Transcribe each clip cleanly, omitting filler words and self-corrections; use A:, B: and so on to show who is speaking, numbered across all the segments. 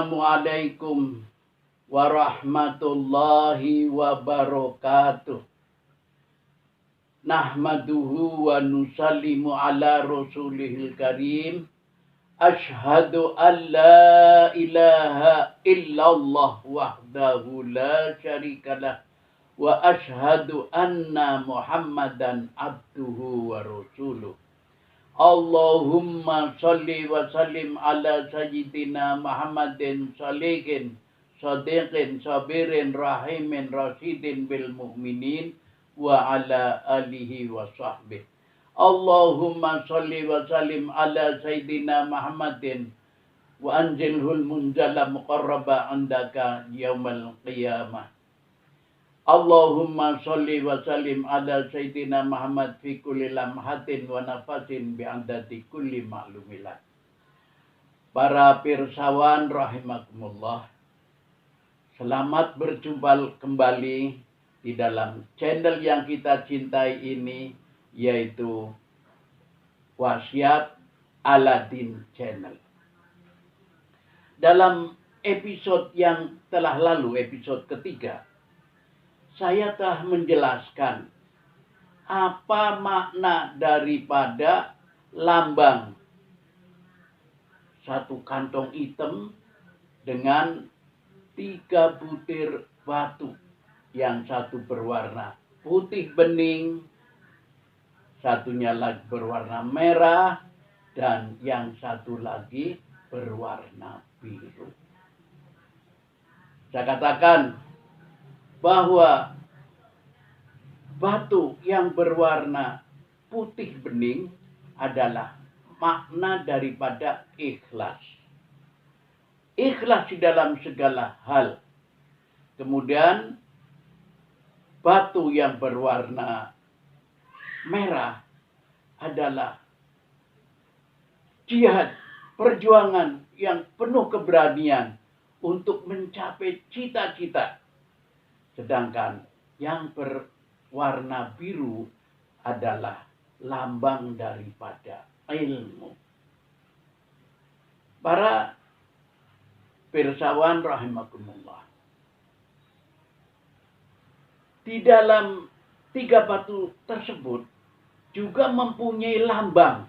A: Assalamualaikum warahmatullahi wabarakatuh. Nahmaduhu wa nusallimu ala rasulihil karim. Ashhadu an la ilaha illallah wahdahu la syarikalah. Wa ashhadu anna Muhammadan abduhu wa rasuluh. Allahumma salli wa sallim ala sayyidina Muhammadin salihin sadiqin sabirin rahimin rasyidin bil mu'minin wa ala alihi wa sahbihi. Allahumma salli wa sallim ala sayyidina Muhammadin wa anzilhul munzala muqarraba andaka yaumal qiyamah. Allahumma sholli wa sallim ala sayyidina Muhammad fi kulli lamhatin wa nafasin bi'adadi kulli ma'lumilah. Para pirsawan rahimakumullah, selamat berjumpa kembali di dalam channel yang kita cintai ini, yaitu Wasiat Aladin Channel. Dalam episode yang telah lalu, episode ketiga, saya telah menjelaskan apa makna daripada lambang satu kantong hitam dengan 3 butir batu, yang satu berwarna putih bening, satunya lagi berwarna merah, dan yang satu lagi berwarna biru. Saya katakan bahwa batu yang berwarna putih bening adalah makna daripada ikhlas. Ikhlas di dalam segala hal. Kemudian batu yang berwarna merah adalah jihad, perjuangan yang penuh keberanian untuk mencapai cita-cita. Sedangkan yang berwarna biru adalah lambang daripada ilmu. Para pirsawan rahimakumullah, di dalam 3 batu tersebut juga mempunyai lambang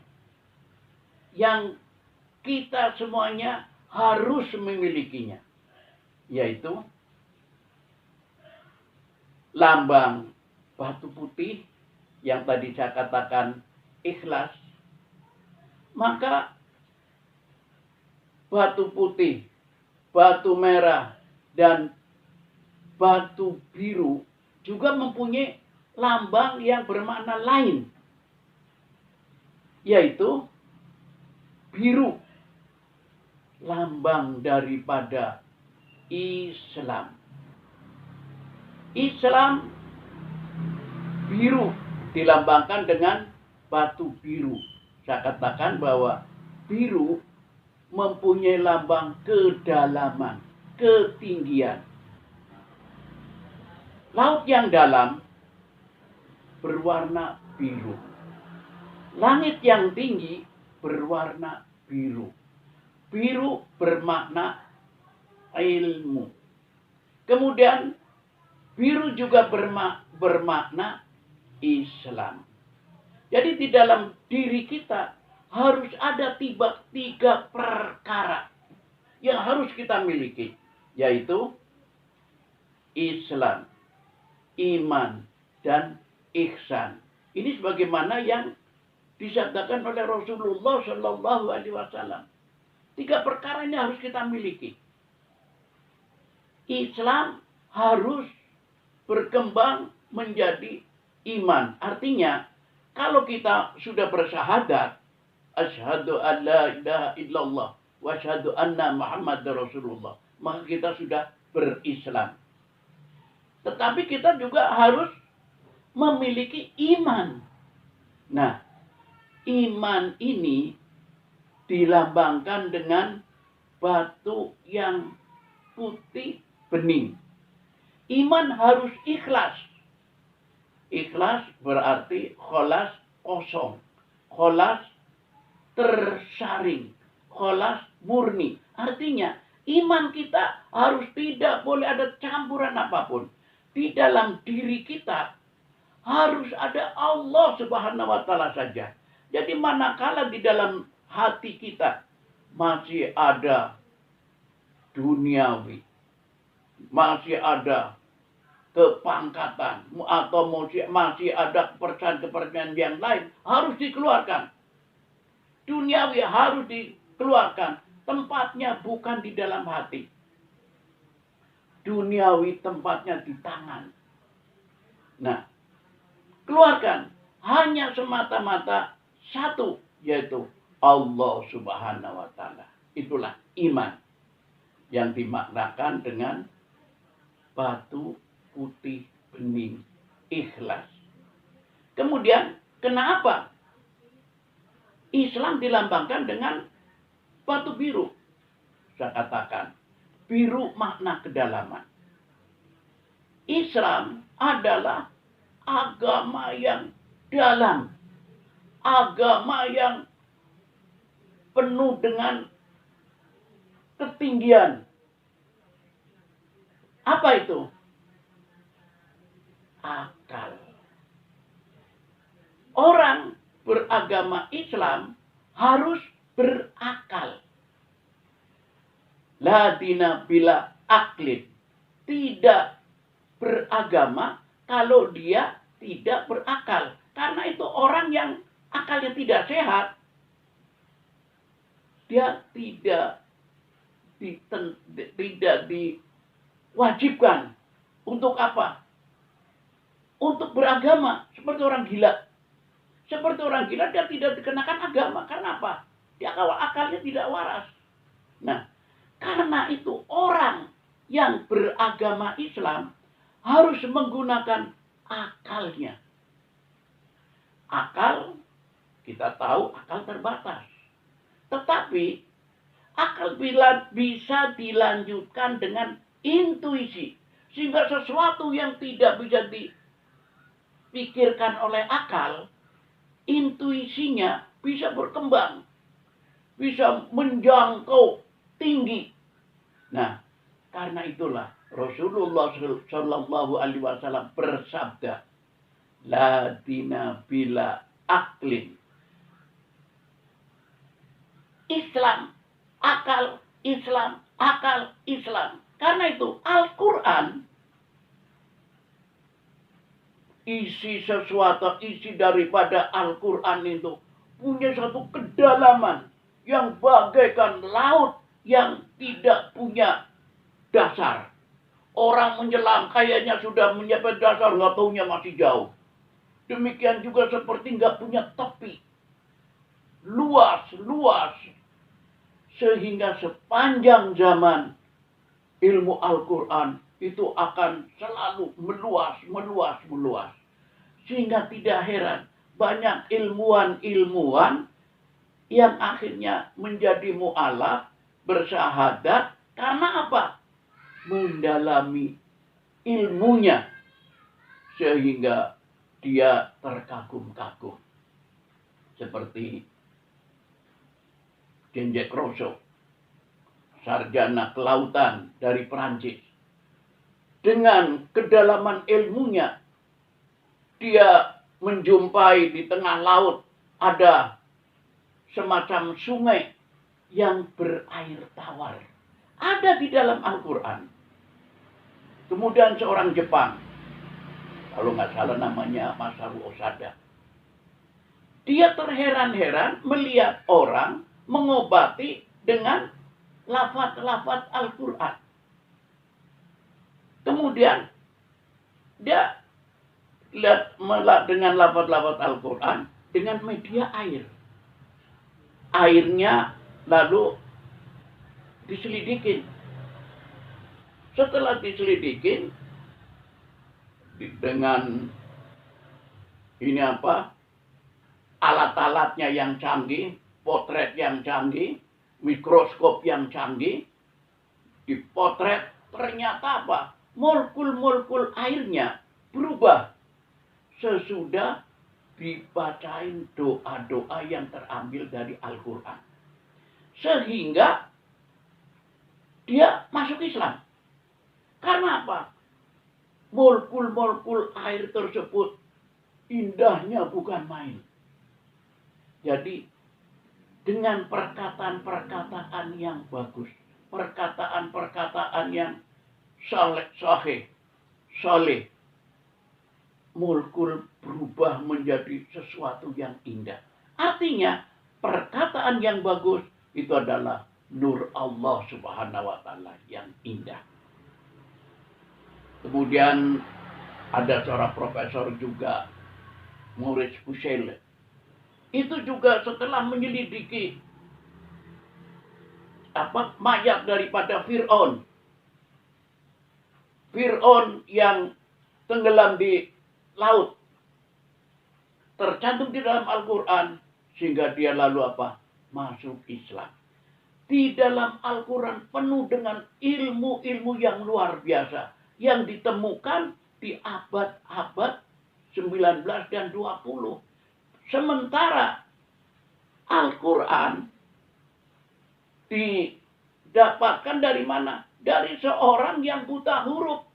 A: yang kita semuanya harus memilikinya, yaitu lambang batu putih yang tadi saya katakan ikhlas. Maka batu putih, batu merah, dan batu biru juga mempunyai lambang yang bermakna lain, yaitu biru, lambang daripada Islam. Islam biru dilambangkan dengan batu biru. Saya katakan bahwa biru mempunyai lambang kedalaman, ketinggian. Laut yang dalam berwarna biru. Langit yang tinggi berwarna biru. Biru bermakna ilmu. Kemudian biru juga bermakna Islam. Jadi di dalam diri kita harus ada 3 perkara yang harus kita miliki, yaitu Islam, iman, dan ihsan. Ini sebagaimana yang disabdakan oleh Rasulullah Shallallahu Alaihi Wasallam. 3 perkara ini harus kita miliki. Islam harus berkembang menjadi iman. Artinya, kalau kita sudah bersyahadat, asyhadu an la ilaha illallah wa asyhadu anna Muhammadar Rasulullah, maka kita sudah berislam. Tetapi kita juga harus memiliki iman. Nah, iman ini dilambangkan dengan batu yang putih bening. Iman harus ikhlas. Ikhlas berarti kholas kosong. Kholas tersaring. Kholas murni. Artinya Iman kita harus tidak boleh ada campuran apapun. Di dalam diri kita harus ada Allah Subhanahu wa taala saja. Jadi manakala di dalam hati kita masih ada duniawi, masih ada kepangkatan, atau masih ada kepercayaan-kepercayaan yang lain, harus dikeluarkan. Duniawi harus dikeluarkan. Tempatnya bukan di dalam hati. Duniawi tempatnya di tangan. Nah, keluarkan. Hanya semata-mata satu, yaitu Allah Subhanahu wa taala. Itulah iman yang dimaknakan dengan batu putih bening, ikhlas. Kemudian, kenapa Islam dilambangkan dengan batu biru? Saya katakan, biru makna kedalaman. Islam adalah agama yang dalam. Agama yang penuh dengan ketinggian. Apa itu? Akal. Orang beragama Islam harus berakal. La dina bila aklin. Tidak beragama kalau dia tidak berakal. Karena itu orang yang akalnya tidak sehat, dia tidak diwajibkan untuk apa? Untuk beragama. Seperti orang gila. Seperti orang gila, dia tidak dikenakan agama. Karena apa? Dia akalnya tidak waras. Nah, karena itu orang yang beragama Islam harus menggunakan akalnya. Akal, kita tahu akal terbatas. Tetapi akal bisa dilanjutkan dengan intuisi. Sehingga sesuatu yang tidak bisa dipikirkan oleh akal, intuisinya bisa berkembang. Bisa menjangkau tinggi. Nah, karena itulah Rasulullah Shallallahu Alaihi Wasallam bersabda, la dina bila aklin. Islam, akal, Islam, akal, Islam. Karena itu Al-Quran, isi daripada Al-Quran itu punya satu kedalaman yang bagaikan laut yang tidak punya dasar. Orang menyelam kayaknya sudah mencapai dasar, nggak taunya masih jauh. Demikian juga seperti nggak punya tepi. Luas. Sehingga sepanjang zaman ilmu Al-Quran itu akan selalu meluas. Sehingga tidak heran banyak ilmuwan yang akhirnya menjadi mu'alaf, bersahadat. Karena apa? Mendalami ilmunya. Sehingga dia terkagum-kagum. Seperti Jean-Jacques Rousseau, sarjana kelautan dari Perancis. Dengan kedalaman ilmunya, dia menjumpai di tengah laut ada semacam sungai yang berair tawar. Ada di dalam Al-Quran. Kemudian seorang Jepang, kalau nggak salah namanya Masaru Osada, dia terheran-heran melihat orang mengobati dengan lafaz-lafaz Al-Quran. Kemudian dia lihat dengan lafaz-lafaz Al-Quran dengan media air. Airnya lalu diselidikin. Setelah diselidikin dengan alat-alatnya yang canggih, potret yang canggih, mikroskop yang canggih, dipotret, ternyata apa? Molekul-molekul airnya berubah sesudah dibacain doa-doa yang terambil dari Al-Quran. Sehingga dia masuk Islam. Karena apa? Molekul-molekul air tersebut indahnya bukan main. Jadi dengan perkataan-perkataan yang bagus, perkataan-perkataan yang saleh, molekul berubah menjadi sesuatu yang indah. Artinya, perkataan yang bagus itu adalah nur Allah Subhanahu wa taala yang indah. Kemudian ada seorang profesor juga, Maurice Bucaille. Itu juga setelah menyelidiki mayat daripada Fir'aun. Fir'aun yang tenggelam di laut. Tercantum di dalam Al-Quran. Sehingga dia lalu masuk Islam. Di dalam Al-Quran penuh dengan ilmu-ilmu yang luar biasa. Yang ditemukan di abad-abad 19 dan 20. Sementara Al-Quran didapatkan dari mana? Dari seorang yang buta huruf.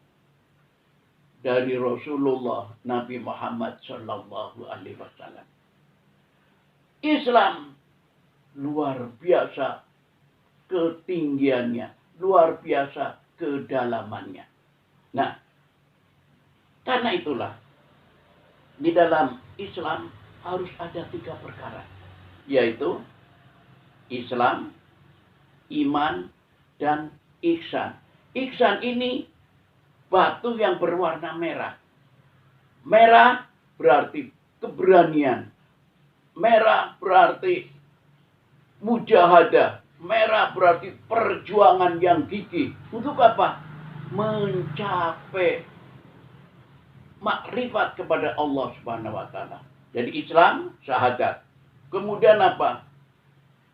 A: Dari Rasulullah Nabi Muhammad Sallallahu Alaihi Wasallam. Islam luar biasa ketinggiannya, luar biasa kedalamannya. Nah, karena itulah di dalam Islam harus ada 3 perkara, yaitu Islam, iman, dan ihsan. Ihsan ini batu yang berwarna merah. Merah berarti keberanian. Merah berarti mujahadah. Merah berarti perjuangan yang gigih. Untuk apa? Mencapai makrifat kepada Allah Subhanahu wa taala. Jadi Islam, syahadat. Kemudian apa?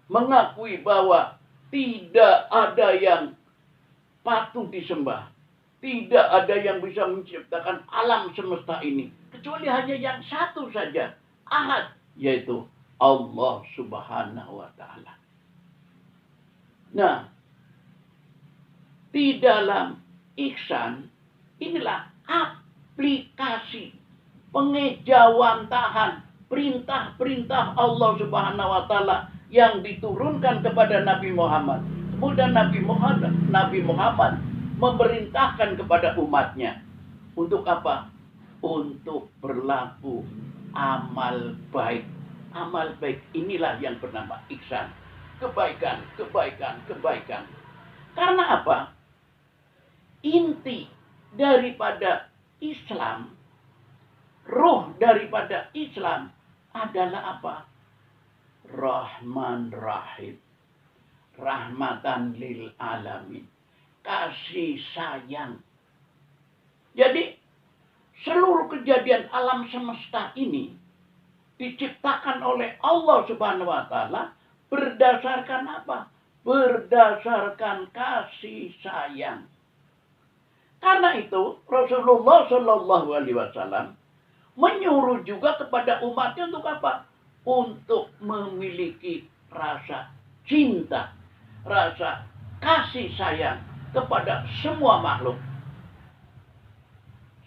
A: Mengakui bahwa tidak ada yang patut disembah. Tidak ada yang bisa menciptakan alam semesta ini. Kecuali hanya yang satu saja. Ahad. Yaitu Allah Subhanahu wa ta'ala. Nah, di dalam ihsan, inilah aplikasi pengejawantahan perintah-perintah Allah Subhanahu wa ta'ala yang diturunkan kepada Nabi Muhammad. Kemudian Nabi Muhammad memerintahkan kepada umatnya. Untuk apa? Untuk berlaku amal baik. Amal baik inilah yang bernama ihsan. Kebaikan, kebaikan, kebaikan. Karena apa? Inti daripada Islam, ruh daripada Islam adalah apa? Rahman Rahim. Rahmatan lil alamin. Kasih sayang. Jadi seluruh kejadian alam semesta ini diciptakan oleh Allah Subhanahu wa taala berdasarkan apa? Berdasarkan kasih sayang. Karena itu Rasulullah Shallallahu Alaihi Wasallam menyuruh juga kepada umatnya untuk apa? Untuk memiliki rasa cinta, rasa kasih sayang kepada semua makhluk.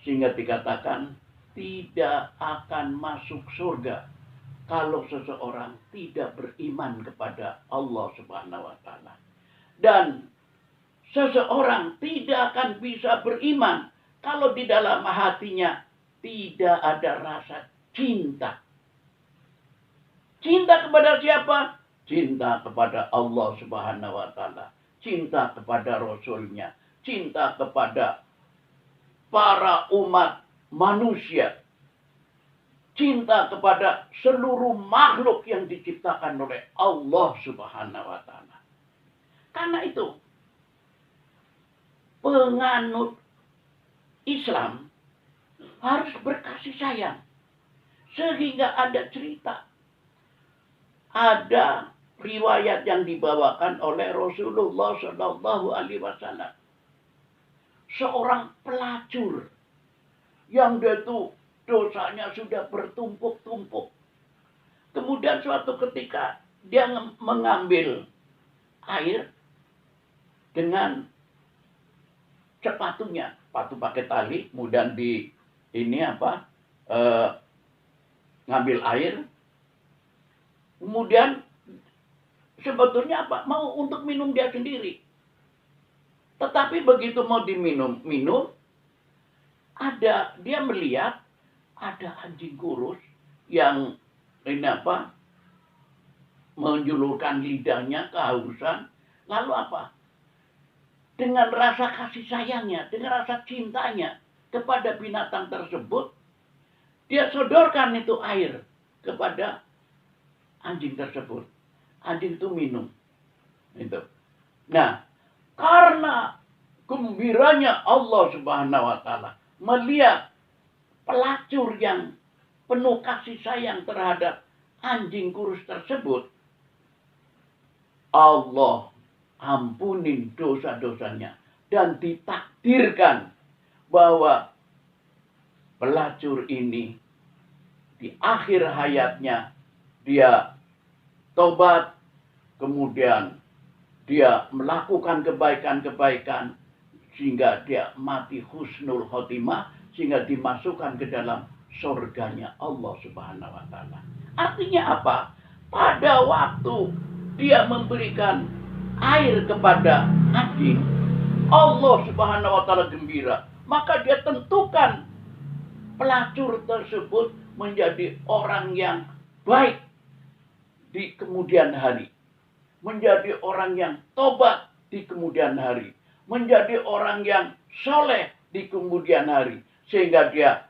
A: Sehingga dikatakan tidak akan masuk surga kalau seseorang tidak beriman kepada Allah Subhanahu wa taala. Dan seseorang tidak akan bisa beriman kalau di dalam hatinya tidak ada rasa cinta. Cinta kepada siapa? Cinta kepada Allah Subhanahu wa taala. Cinta kepada Rasul-Nya. Cinta kepada para umat manusia. Cinta kepada seluruh makhluk yang diciptakan oleh Allah Subhanahu wa taala. Karena itu, penganut Islam harus berkasih sayang. Sehingga ada cerita. Ada riwayat yang dibawakan oleh Rasulullah Shallallahu Alaihi Wasallam. Seorang pelacur yang dia itu dosanya sudah bertumpuk-tumpuk. Kemudian suatu ketika dia mengambil air, dengan sepatunya, sepatu pakai tali, kemudian di ini apa ngambil air, kemudian sebetulnya apa mau untuk minum dia sendiri, tetapi begitu mau minum dia melihat ada anjing kurus yang ini apa menjulurkan lidahnya kehausan, lalu apa dengan rasa kasih sayangnya, dengan rasa cintanya kepada binatang tersebut, dia sodorkan itu air kepada anjing tersebut. Anjing itu minum. Itu. Nah, karena gembiranya Allah Subhanahu wa taala melihat pelacur yang penuh kasih sayang terhadap anjing kurus tersebut, Allah ampunin dosa-dosanya dan ditakdirkan bahwa pelacur ini di akhir hayatnya dia tobat, kemudian dia melakukan kebaikan-kebaikan sehingga dia mati husnul khotimah, sehingga dimasukkan ke dalam surganya Allah Subhanahu wa taala. Artinya apa? Pada waktu dia memberikan air kepada anjing, Allah Subhanahu wa taala gembira. Maka dia tentukan pelacur tersebut menjadi orang yang baik di kemudian hari, menjadi orang yang tobat di kemudian hari, menjadi orang yang soleh di kemudian hari, sehingga dia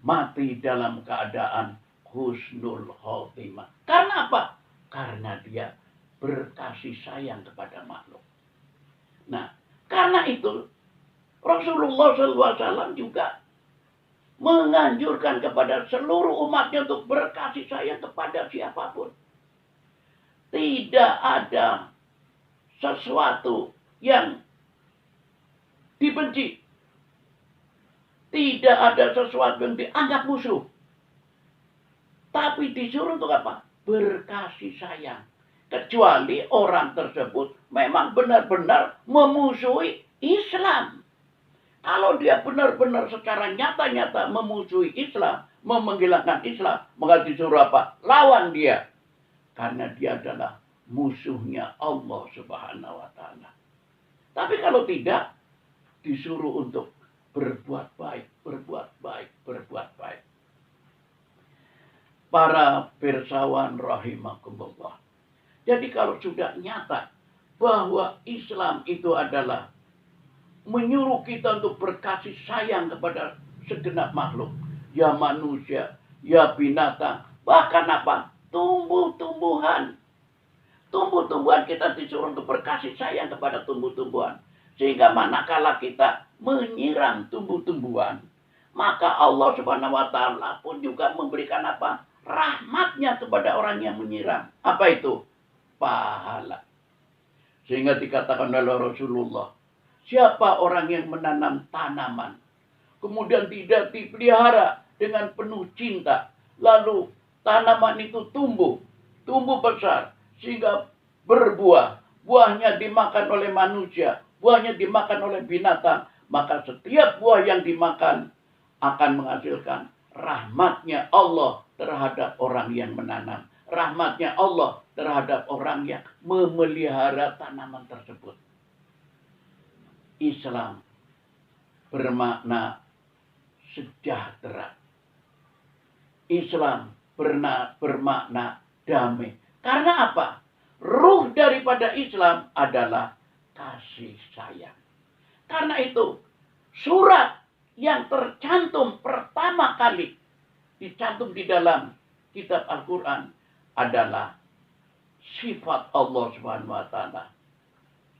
A: mati dalam keadaan husnul khotimah. Karena apa? Karena dia berkasih sayang kepada makhluk. Nah, karena itu Rasulullah SAW juga menganjurkan kepada seluruh umatnya untuk berkasih sayang kepada siapapun. Tidak ada sesuatu yang dibenci. Tidak ada sesuatu yang dianggap musuh. Tapi disuruh untuk apa? Berkasih sayang. Kecuali orang tersebut memang benar-benar memusuhi Islam. Kalau dia benar-benar secara nyata-nyata memusuhi Islam, menghilangkan Islam, maka disuruh apa? Lawan dia. Karena dia adalah musuhnya Allah Subhanahu wa taala. Tapi kalau tidak, disuruh untuk berbuat baik, berbuat baik, berbuat baik. Para pirsawan rahimakumullah. Jadi kalau sudah nyata bahwa Islam itu adalah menyuruh kita untuk berkasih sayang kepada segenap makhluk, ya manusia, ya binatang, bahkan apa? Tumbuh-tumbuhan. Tumbuh-tumbuhan kita disuruh untuk berkasih sayang kepada tumbuh-tumbuhan. Sehingga manakala kita menyiram tumbuh-tumbuhan, maka Allah Subhanahu wa taala pun juga memberikan apa? Rahmatnya kepada orang yang menyiram. Apa itu? Pahala. Sehingga dikatakan oleh Rasulullah, siapa orang yang menanam tanaman, kemudian tidak dipelihara dengan penuh cinta, lalu tanaman itu tumbuh besar, sehingga berbuah, buahnya dimakan oleh manusia, buahnya dimakan oleh binatang, maka setiap buah yang dimakan akan menghasilkan rahmatnya Allah terhadap orang yang menanam, rahmatnya Allah terhadap orang yang memelihara tanaman tersebut. Islam bermakna sejahtera. Islam bermakna damai. Karena apa? Ruh daripada Islam adalah kasih sayang. Karena itu, surat yang tercantum pertama kali dicantum di dalam kitab Al-Quran adalah sifat Allah Subhanahu wa taala,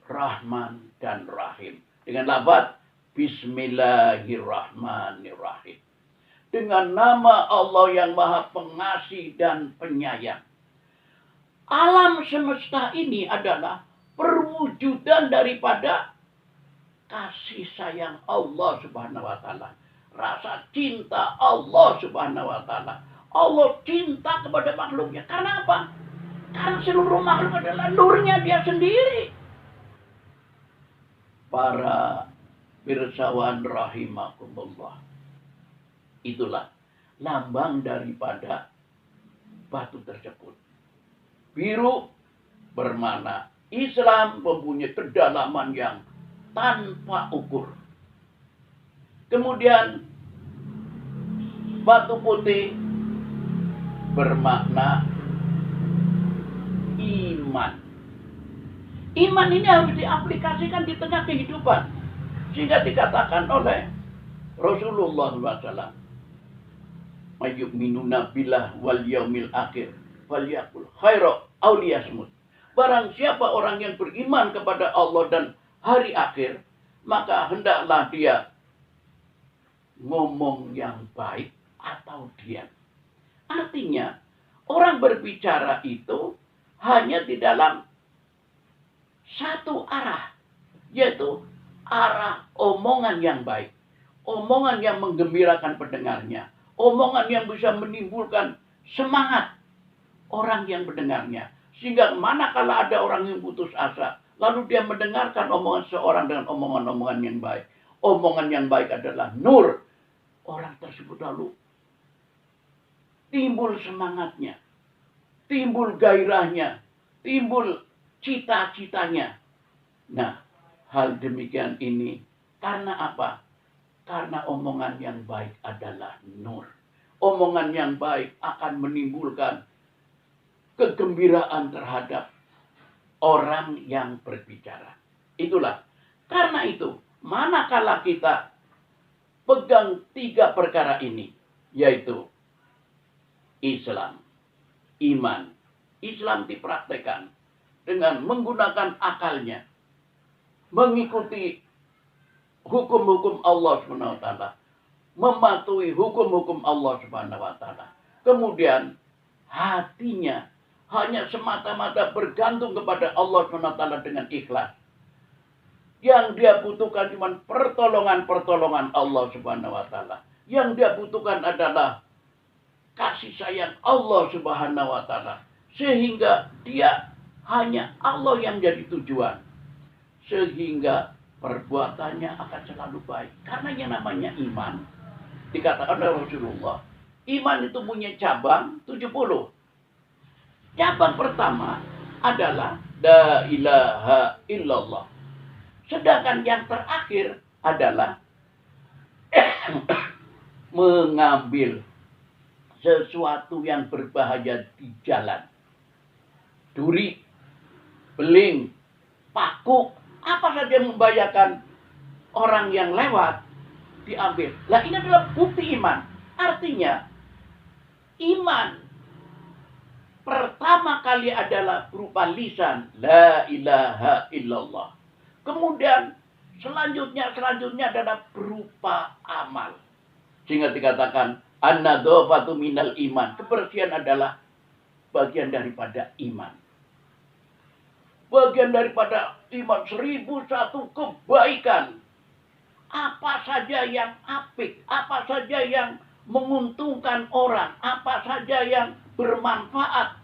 A: Rahman dan Rahim. Dengan lafaz Bismillahirrahmanirrahim. Dengan nama Allah yang Maha Pengasih dan Penyayang. Alam semesta ini adalah perwujudan daripada kasih sayang Allah Subhanahu wa taala. Rasa cinta Allah Subhanahu wa taala. Allah cinta kepada makhluknya. Karena apa? Karena seluruh makhluk adalah nurnya dia sendiri. para pirsawan rahimakumullah. Itulah lambang daripada batu tersebut. Biru bermakna Islam mempunyai kedalaman yang tanpa ukur. Kemudian batu putih bermakna iman. Iman ini harus diaplikasikan di tengah kehidupan. Sehingga dikatakan oleh Rasulullah SAW, "Mayyu'minuna billah wal yaumil akhir falyaqul khaira aw liyasmut." Barang siapa orang yang beriman kepada Allah dan hari akhir, maka hendaklah dia ngomong yang baik atau diam. Artinya, orang berbicara itu hanya di dalam satu arah, yaitu arah omongan yang baik, omongan yang menggembirakan pendengarnya, omongan yang bisa menimbulkan semangat orang yang mendengarnya. Sehingga manakala ada orang yang putus asa, lalu dia mendengarkan omongan seorang dengan omongan-omongan yang baik. Omongan yang baik adalah nur. Orang tersebut lalu timbul semangatnya, timbul gairahnya, timbul cita-citanya. Nah, hal demikian ini karena apa? Karena omongan yang baik adalah nur. Omongan yang baik akan menimbulkan kegembiraan terhadap orang yang berbicara. Itulah. Karena itu, manakala kita pegang tiga perkara ini, yaitu Islam, iman. Islam dipraktekkan dengan menggunakan akalnya, mengikuti hukum-hukum Allah SWT, mematuhi hukum-hukum Allah SWT. Kemudian hatinya hanya semata-mata bergantung kepada Allah SWT dengan ikhlas. Yang dia butuhkan cuma pertolongan-pertolongan Allah SWT. Yang dia butuhkan adalah kasih sayang Allah SWT. Sehingga dia hanya Allah yang jadi tujuan. Sehingga perbuatannya akan selalu baik. Karena yang namanya iman, dikatakan oleh Rasulullah, iman itu punya cabang 70. Cabang pertama adalah la ilaha illallah. Sedangkan yang terakhir adalah mengambil sesuatu yang berbahaya di jalan. Duri, beling, paku, apa saja yang membahayakan orang yang lewat diambil. Nah, ini adalah bukti iman. Artinya, iman pertama kali adalah berupa lisan, la ilaha illallah. Kemudian selanjutnya adalah berupa amal. Sehingga dikatakan an-nadhafatu minal iman. Kebersihan adalah bagian daripada iman. Bagian daripada iman 1001 kebaikan. Apa saja yang apik, apa saja yang menguntungkan orang, apa saja yang bermanfaat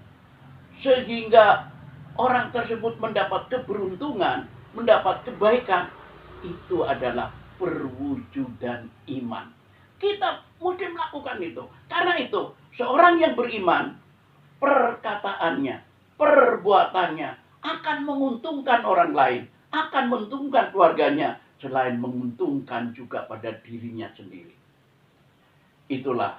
A: sehingga orang tersebut mendapat keberuntungan, mendapat kebaikan, itu adalah perwujudan iman. Kita mesti melakukan itu. Karena itu, seorang yang beriman, perkataannya, perbuatannya akan menguntungkan orang lain, akan menguntungkan keluarganya, selain menguntungkan juga pada dirinya sendiri. Itulah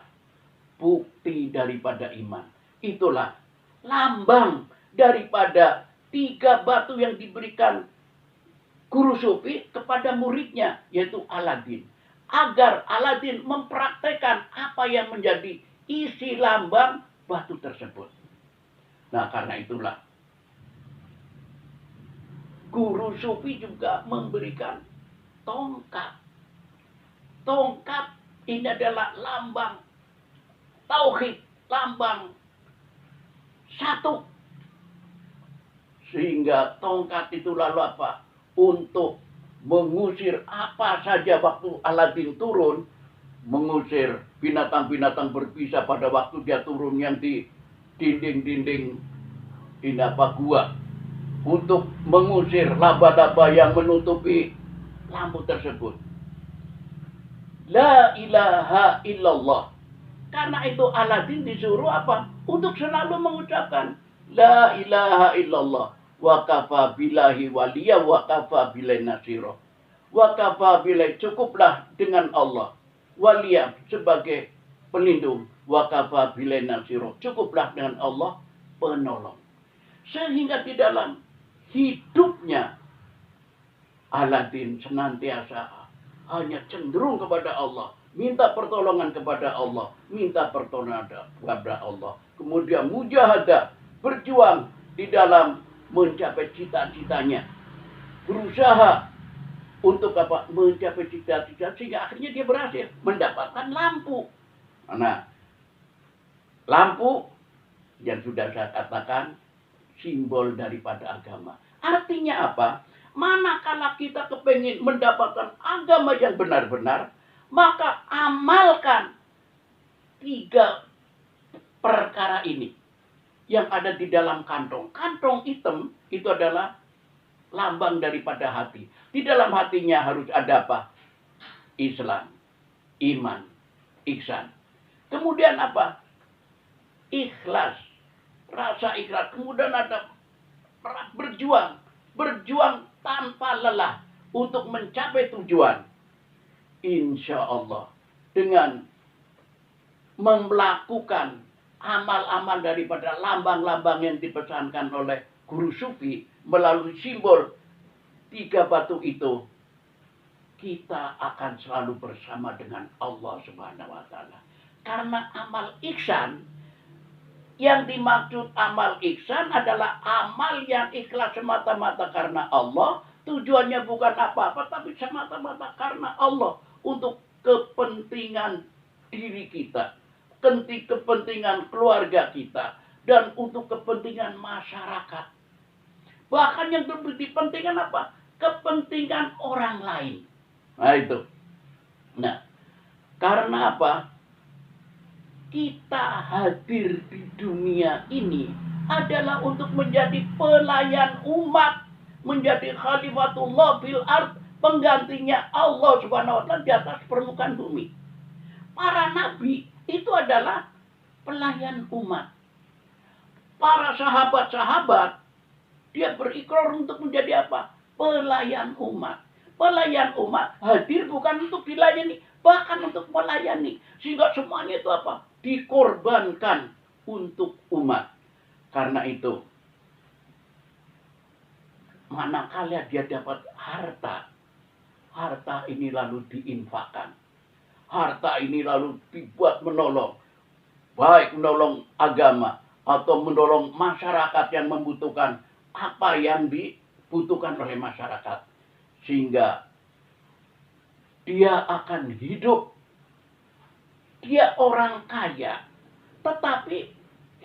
A: bukti daripada iman. Itulah lambang daripada tiga batu yang diberikan guru sufi kepada muridnya, yaitu Aladin. Agar Aladin mempraktekkan apa yang menjadi isi lambang batu tersebut. Nah, karena itulah guru sufi juga memberikan tongkat. Tongkat ini adalah lambang tauhid, lambang satu. Sehingga tongkat itu lalu apa? Untuk mengusir apa saja waktu Aladin turun, mengusir binatang-binatang berbisa pada waktu dia turun yang di dinding-dinding gua, untuk mengusir laba-laba yang menutupi lampu tersebut. La ilaha illallah. Karena itu Aladin disuruh apa? Untuk selalu mengucapkan La ilaha illallah. Wa kafa billahi waliya wa kafa billahi nasiro. Wa kafa billahi, cukuplah dengan Allah. Waliya sebagai pelindung. Wa kafa billahi nasiro. Cukuplah dengan Allah penolong. Sehingga di dalam hidupnya Aladin senantiasa hanya cenderung kepada Allah, minta pertolongan kepada Allah, minta pertolongan kepada Allah. Kemudian mujahadah, berjuang di dalam mencapai cita-citanya. Berusaha untuk apa? Mencapai cita-cita sehingga akhirnya dia berhasil mendapatkan lampu. Nah, lampu yang sudah saya katakan simbol daripada agama. Artinya apa? Manakala kita kepingin mendapatkan agama yang benar-benar, maka amalkan 3 perkara ini yang ada di dalam kantong. Kantong hitam itu adalah lambang daripada hati. Di dalam hatinya harus ada apa? Islam, iman, ihsan. Kemudian apa? Ikhlas, rasa ikhlas. Kemudian ada berjuang tanpa lelah untuk mencapai tujuan. Insya Allah dengan melakukan amal-amal daripada lambang-lambang yang dipesankan oleh guru sufi melalui simbol 3 batu itu, kita akan selalu bersama dengan Allah Subhanahu wa taala. Karena amal ihsan, yang dimaksud amal ihsan adalah amal yang ikhlas semata-mata karena Allah. Tujuannya bukan apa-apa, tapi semata-mata karena Allah. Untuk kepentingan diri kita, kepentingan keluarga kita, dan untuk kepentingan masyarakat. Bahkan yang lebih dipentingkan apa? Kepentingan orang lain. Nah itu. Nah, karena apa? Kita hadir di dunia ini adalah untuk menjadi pelayan umat, menjadi khalifatullah fil ard, penggantinya Allah Subhanahu wa taala di atas permukaan bumi. Para nabi itu adalah pelayan umat. Para sahabat-sahabat dia berikrar untuk menjadi apa? Pelayan umat. Pelayan umat hadir bukan untuk dilayani, bahkan untuk melayani. Sehingga semuanya itu apa? Dikorbankan untuk umat. Karena itu, manakala dia dapat harta, harta ini lalu diinfakkan. Harta ini lalu dibuat menolong. Baik menolong agama atau menolong masyarakat yang membutuhkan apa yang dibutuhkan oleh masyarakat. Sehingga dia akan hidup. Dia orang kaya, tetapi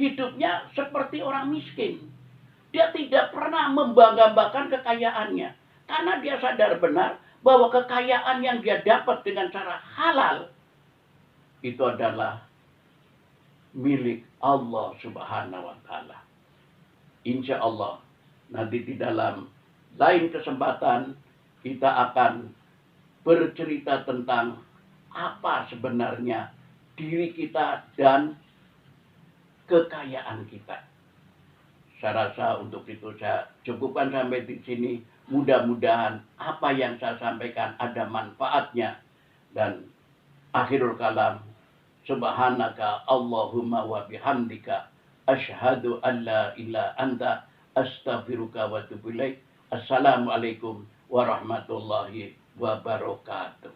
A: hidupnya seperti orang miskin. Dia tidak pernah membanggakan kekayaannya. Karena dia sadar benar bahwa kekayaan yang dia dapat dengan cara halal, itu adalah milik Allah Subhanahu wa taala. Insya Allah, nanti di dalam lain kesempatan, kita akan bercerita tentang apa sebenarnya diri kita dan kekayaan kita. Saya rasa untuk itu saya cukupkan sampai di sini. Mudah-mudahan apa yang saya sampaikan ada manfaatnya. Dan akhirul kalam, subhanaka Allahumma wa bihamdika asyhadu an la ilaha anta astaghfiruka wa atubu ilaik. Assalamualaikum warahmatullahi wabarakatuh.